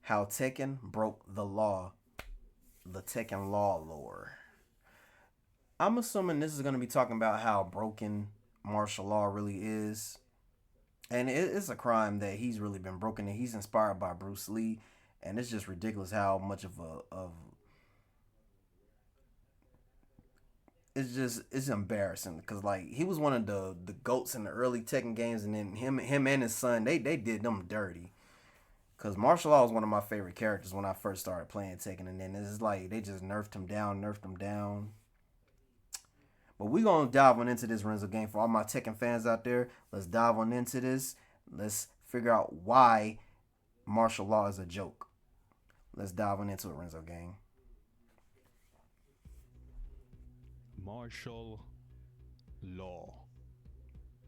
How Tekken broke the law, the Tekken law lore. I'm assuming this is going to be talking about how broken martial law really is. And it's a crime that he's really been broken. And he's inspired by Bruce Lee. And it's just ridiculous how much of it's embarrassing because like he was one of the goats in the early Tekken games, and then him and his son they did them dirty. Cause martial law was one of my favorite characters when I first started playing Tekken, and then it's like they just nerfed him down, nerfed him down. But we gonna dive on into this Renzo game for all my Tekken fans out there. Let's dive on into this. Let's figure out why martial law is a joke. Let's dive on into it, Renzo gang. Martial law.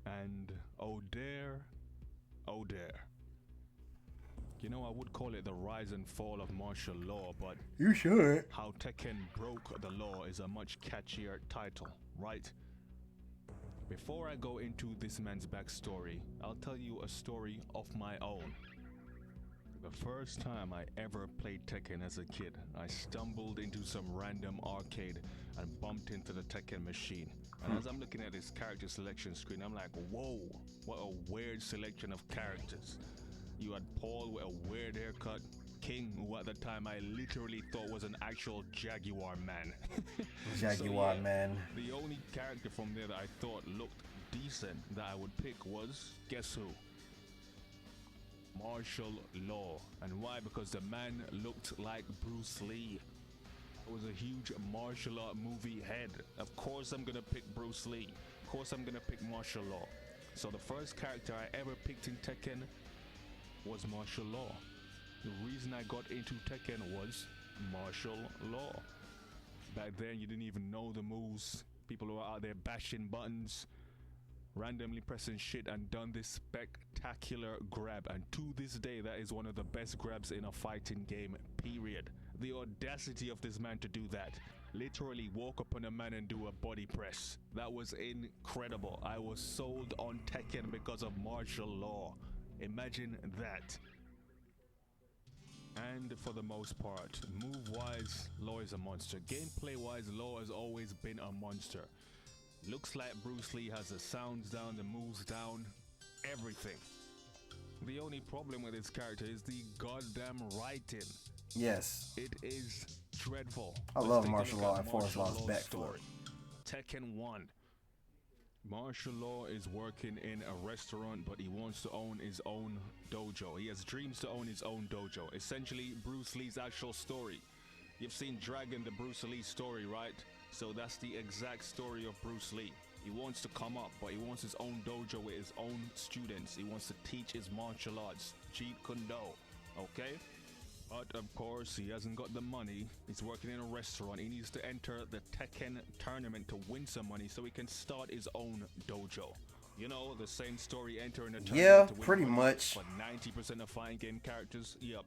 And oh dare. You know, I would call it the rise and fall of martial law, but You should. how Tekken broke the law is a much catchier title, right? Before I go into this man's backstory, I'll tell you a story of my own. The first time I ever played Tekken as a kid, I stumbled into some random arcade and bumped into the Tekken machine. And as I'm looking at this character selection screen, I'm like, whoa, what a weird selection of characters. You had Paul with a weird haircut, King, who at the time I literally thought was an actual Jaguar man. Jaguar man. The only character from there that I thought looked decent that I would pick was, guess who? Martial law. And why? Because the man looked like Bruce Lee. I was a huge martial art movie head. Of course I'm gonna pick Bruce Lee. Of course I'm gonna pick martial law. So the first character I ever picked in Tekken was martial law. The reason I got into Tekken was martial law. Back then you didn't even know the moves. People were out there bashing buttons, randomly pressing shit, and done this spectacular grab. And to this day, that is one of the best grabs in a fighting game, period. The audacity of this man to do that. Literally walk up on a man and do a body press. That was incredible. I was sold on Tekken because of martial law. Imagine that. And for the most part, move-wise, Law is a monster. Gameplay-wise, Law has always been a monster. Looks like Bruce Lee has the sounds down, the moves down, everything. The only problem with his character is the goddamn writing. Yes. It is dreadful. I Let's love take a martial look law at and Forrest martial Law's law's back story. for it. Tekken 1. Martial Law is working in a restaurant, but he wants to own his own dojo. He has dreams to own his own dojo. Essentially, Bruce Lee's actual story. You've seen Dragon, the Bruce Lee story, right? So that's the exact story of Bruce Lee. He wants to come up, but he wants his own dojo with his own students. He wants to teach his martial arts, Jeet Kune Do, okay? But of course, he hasn't got the money. He's working in a restaurant. He needs to enter the Tekken tournament to win some money so he can start his own dojo. You know, the same story, entering a tournament Yeah, to win pretty money. much. For 90% of fighting game characters, yep.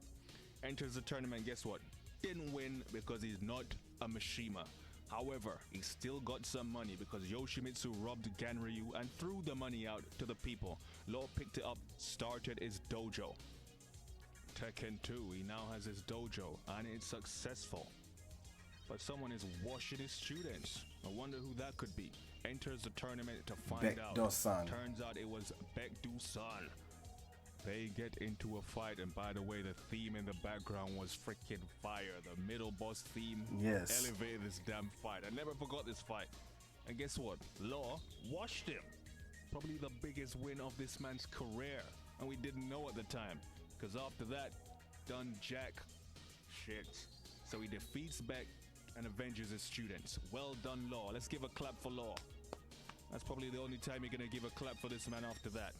Enters the tournament, guess what? Didn't win because he's not a Mishima. However, he still got some money because Yoshimitsu robbed Ganryu and threw the money out to the people. Law picked it up, started his dojo. Tekken 2, he now has his dojo and it's successful. But someone is washing his students. I wonder who that could be. Enters the tournament to find out. Baekdo-san. Turns out it was Baekdo-san. They get into a fight, and by the way, the theme in the background was freaking fire. The middle boss theme Yes. elevated this damn fight. I never forgot this fight. And guess what? Law washed him. Probably the biggest win of this man's career. And we didn't know at the time. Because after that, done jack shit. So he defeats Beck and avenges his students. Well done, Law. Let's give a clap for Law. That's probably the only time you're going to give a clap for this man after that.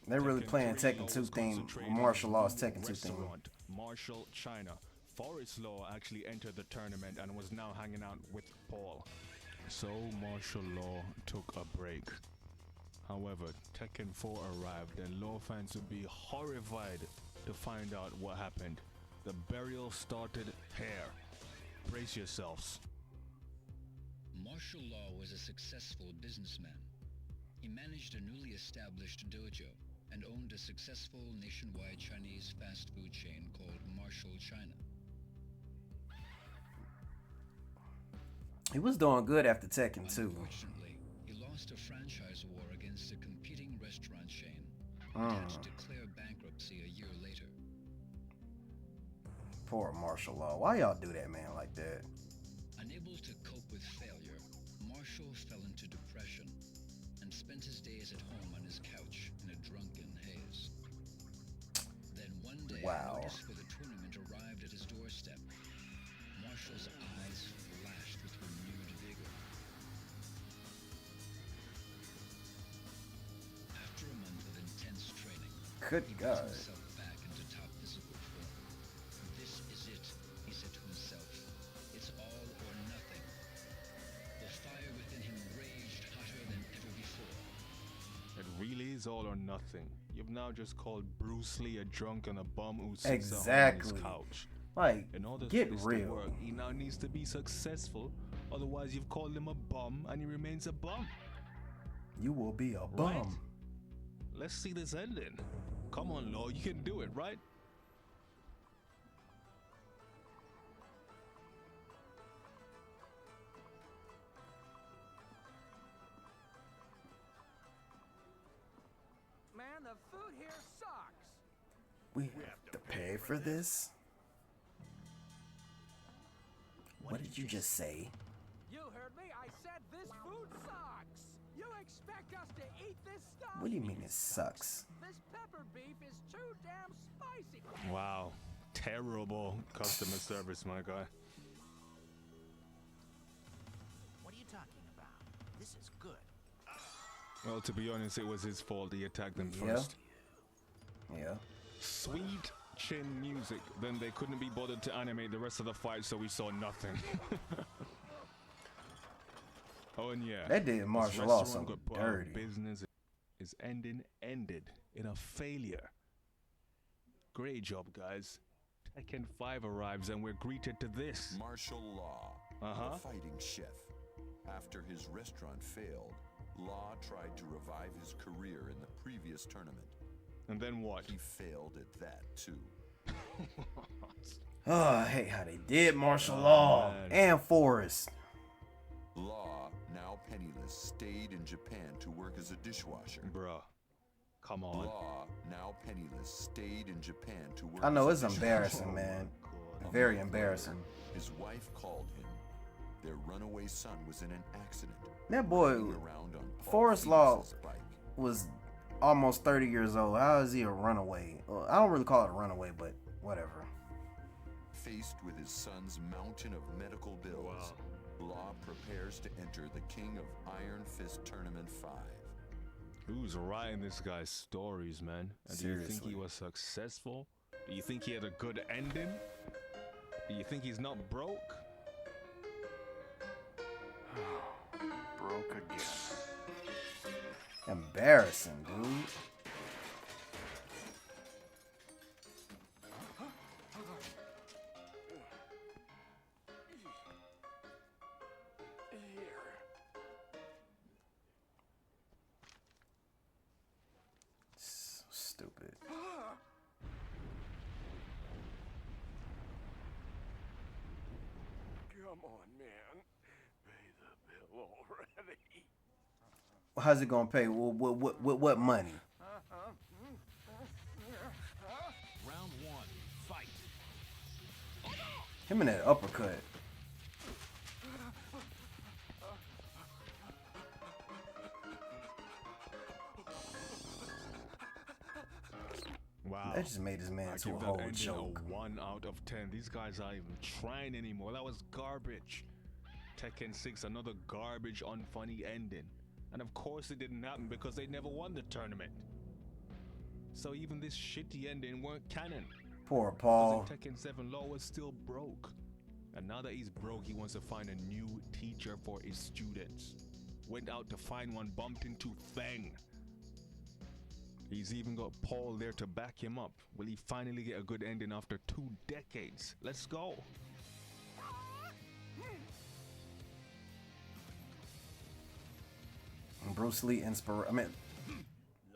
They're really Tekken playing 3, Tekken Law 2 was theme, concentrating on martial law's one Tekken 2 theme. restaurant, Marshall, China. Forrest Law actually entered the tournament and was now hanging out with Paul. So Martial Law took a break. However, Tekken 4 arrived and Law fans would be horrified to find out what happened. The burial started here. Brace yourselves. Martial Law was a successful businessman. He managed a newly established dojo and owned a successful nationwide Chinese fast food chain called Marshall China. He was doing good after Tekken too. Unfortunately, he lost a franchise war against a competing restaurant chain and had to declare bankruptcy a year later. Poor martial law. Why y'all do that, man, like that? Unable to cope with failure, Marshall fell into depression and spent his days at home on his couch in a drunken haze. Then one day, Wow. notice for the tournament arrived at his doorstep. Marshall's eyes flashed with renewed vigor. After a month of intense training, Good he God. got himself back into top physical form. This is it, he said to himself. It's all or nothing. The fire within him raged hotter than ever before. It really is all or nothing. You've now just called Bruce Lee a drunk and a bum who sits Exactly. on his couch. Like, In order get for this real. to work, he now needs to be successful. Otherwise, you've called him a bum and he remains a bum. You will be a bum. Right? Let's see this ending. Come on, Law, you can do it, right? Man, the food here sucks. We have to pay for this? What did you just say? You heard me. I said this food sucks. You expect us to eat this stuff? What do you mean it sucks? This pepper beef is too damn spicy. Wow. Terrible customer service, my guy. What are you talking about? This is good. Well, to be honest, it was his fault. He attacked them Yeah. first. Yeah. Sweet chin music. Then they couldn't be bothered to animate the rest of the fight, so we saw nothing. Oh, and yeah. That did this martial law restaurant so got put out of dirty. business is ended in a failure. Great job, guys. Tekken 5 arrives and we're greeted to this. Martial Law, Uh-huh. the fighting chef. After his restaurant failed, Law tried to revive his career in the previous tournament. And then what? He failed at that too. Oh, I hate how they did martial law man. and Forrest. Law, now penniless, stayed in Japan to work as a dishwasher. Bruh. Come on. Law, now penniless, stayed in Japan to work I know as it's a dishwasher. embarrassing, man. A Very month embarrassing. later, his wife called him. Their runaway son was in an accident. That boy riding around on Paul Forrest Law Phoebus's bike. was almost 30 years old. How is he a runaway? Well, I don't really call it a runaway, but whatever. Faced with his son's mountain of medical bills, Law prepares to enter the King of Iron Fist Tournament 5. Who's writing this guy's stories, man? And do you think Seriously. he was successful? Do you think he had a good ending? Do you think he's not broke? Broke again. Embarrassing, dude. So stupid. Come on, man. Pay the bill already. How's it gonna pay? What money? Round one, fight. Him in that uppercut. Wow. That just made his man I to a give that whole ending joke. a 1 out of 10. These guys aren't even trying anymore. That was garbage. Tekken 6, another garbage, unfunny ending. And of course it didn't happen because they never won the tournament. So even this shitty ending weren't canon. Poor Because Paul. in Tekken 7, Law was still broke. And now that he's broke, he wants to find a new teacher for his students. Went out to find one, bumped into Feng. He's even got Paul there to back him up. Will he finally get a good ending after 2 decades? Let's go. Bruce Lee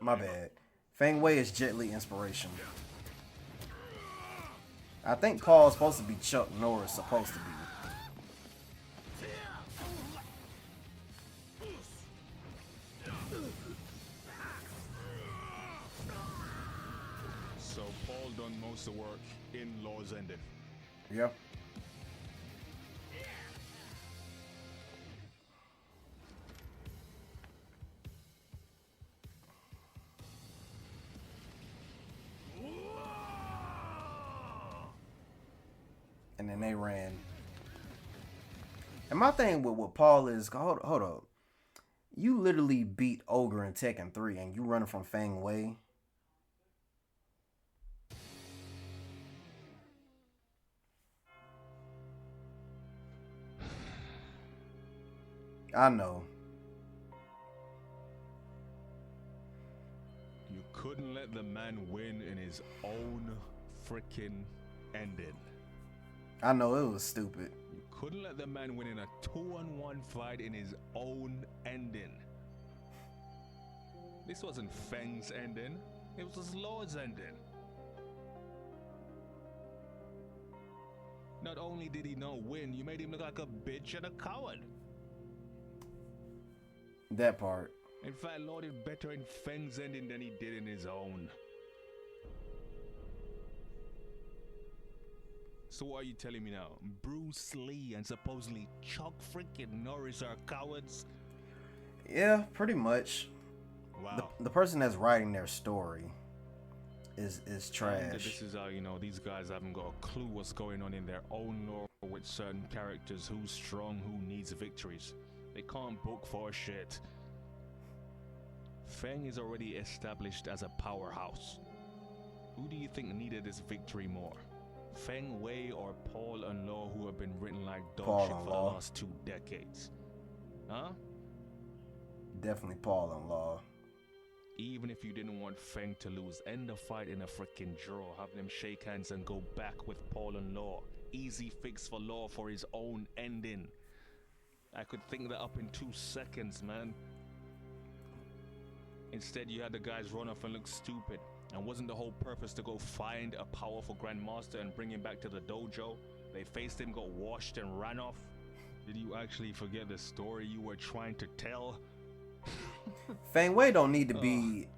my bad. Feng Wei is Jet Li inspiration. I think Paul's supposed to be Chuck Norris, supposed to be. So Paul done most of the work in Law's Ending. Yep. And then they ran. And my thing with Paul is, hold up. You literally beat Ogre in Tekken 3 and you running from Feng Wei. I know. You couldn't let the man win in his own freaking ending. I know it was stupid. You couldn't let the man win in a 2-on-1 fight in his own ending. This wasn't Feng's ending. It was his Lord's ending. Not only did he not win, you made him look like a bitch and a coward. That part. In fact, Lord did better in Feng's ending than he did in his own. So what are you telling me now? Bruce Lee and supposedly Chuck freaking Norris are cowards? Yeah, pretty much. Wow. The person that's writing their story is And trash. this is how, you know, these guys haven't got a clue what's going on in their own lore with certain characters, who's strong, who needs victories. They can't book for shit. Feng is already established as a powerhouse. Who do you think needed this victory more? Feng Wei or Paul and Law, who have been written like dog Paul shit and for Law. the last 2 decades? Huh? Definitely Paul and Law. Even if you didn't want Feng to lose, end the fight in a freaking draw. Have them shake hands and go back with Paul and Law. Easy fix for Law for his own ending. I could think that up in 2 seconds, man. Instead, you had the guys run off and look stupid. And wasn't the whole purpose to go find a powerful grandmaster and bring him back to the dojo? They faced him, got washed, and ran off. Did you actually forget the story you were trying to tell? Feng Wei don't need to be.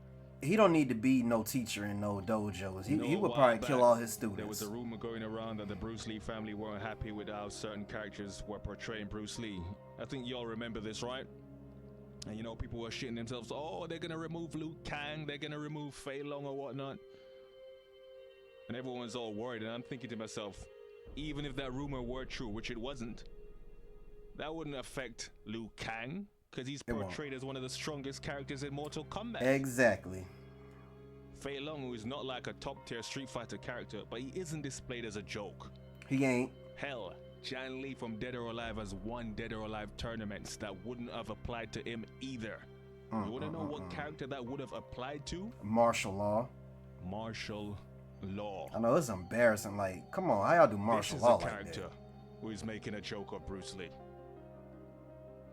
He don't need to be no teacher in no dojos. He You know, would a probably while kill back, all his There was students. a rumor going around that the Bruce Lee family weren't happy with how certain characters were portraying Bruce Lee. I think y'all remember this, right? And you know, people were shitting themselves. Oh, they're gonna remove Liu Kang. They're gonna remove Fei Long or whatnot. And everyone was all worried. And I'm thinking to myself, even if that rumor were true, which it wasn't, that wouldn't affect Liu Kang, because he's It won't. portrayed as one of the strongest characters in Mortal Kombat. Exactly. Fei Long, who is not like a top tier Street Fighter character, but he isn't displayed as a joke. He ain't. Hell, Jan Lee from Dead or Alive has won Dead or Alive tournaments that wouldn't have applied to him either. You wanna know what character that would have applied to? Martial law. Martial Law. I know it's embarrassing. Like, come on, how y'all do martial This is law a like character that? who is making a joke of Bruce Lee.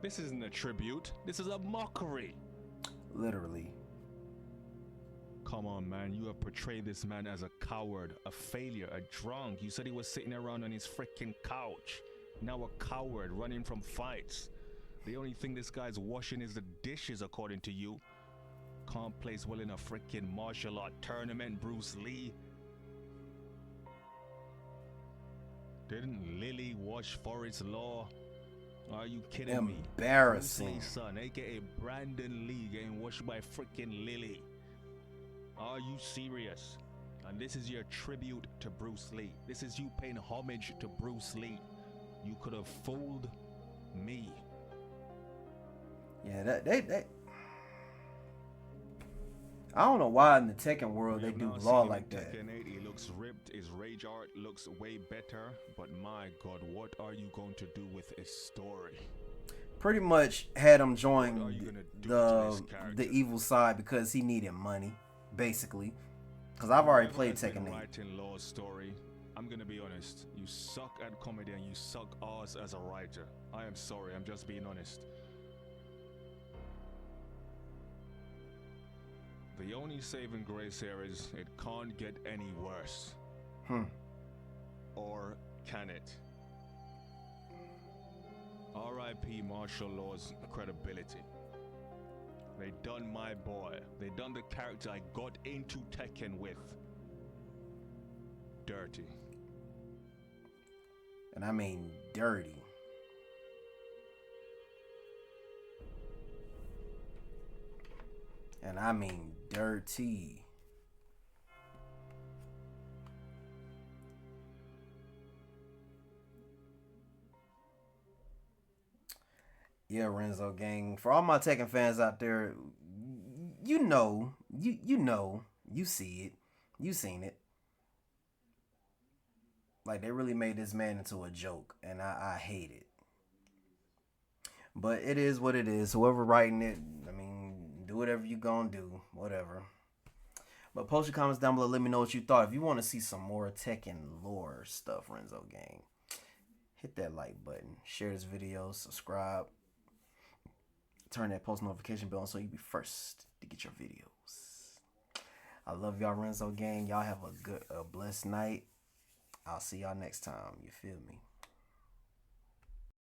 This isn't a tribute. This is a mockery. Literally. Come on, man. You have portrayed this man as a coward, a failure, a drunk. You said he was sitting around on his freaking couch. Now a coward running from fights. The only thing this guy's washing is the dishes, according to you. Can't place well in a freaking martial art tournament, Bruce Lee. Didn't Lily watch Forest Law? Are you kidding me? Embarrassing. Bruce Lee's son, aka Brandon Lee, getting watched by freaking Lily. Are you serious? And this is your tribute to Bruce Lee. This is you paying homage to Bruce Lee. You could have fooled me. Yeah, they I don't know why in the Tekken world they We have do now law seen him like in that. Tekken 8, he looks ripped. His rage art looks way better. But my God, what are you going to do with his story? Pretty much had him What are join you gonna do to his the character? evil side because he needed money, basically. Because I've already Whoever played has been Tekken 8. writing Law's story, I'm gonna be honest. You suck at comedy and you suck ass as a writer. I am sorry. I'm just being honest. The only saving grace here is it can't get any worse. Or can it? R.I.P. martial law's credibility. They done my boy. They done the character I got into Tekken with dirty. And I mean dirty. And I mean dirty. Yeah, Renzo gang. For all my Tekken fans out there, you know, you see it. You seen it. Like, they really made this man into a joke, and I hate it. But it is what it is. Whoever writing it, I mean, do whatever you gonna do. Whatever. But post your comments down below. Let me know what you thought. If you want to see some more Tekken lore stuff, Renzo gang, hit that like button. Share this video. Subscribe. Turn that post notification bell on so you be first to get your videos. I love y'all, Renzo gang. Y'all have a blessed night. I'll see y'all next time. You feel me?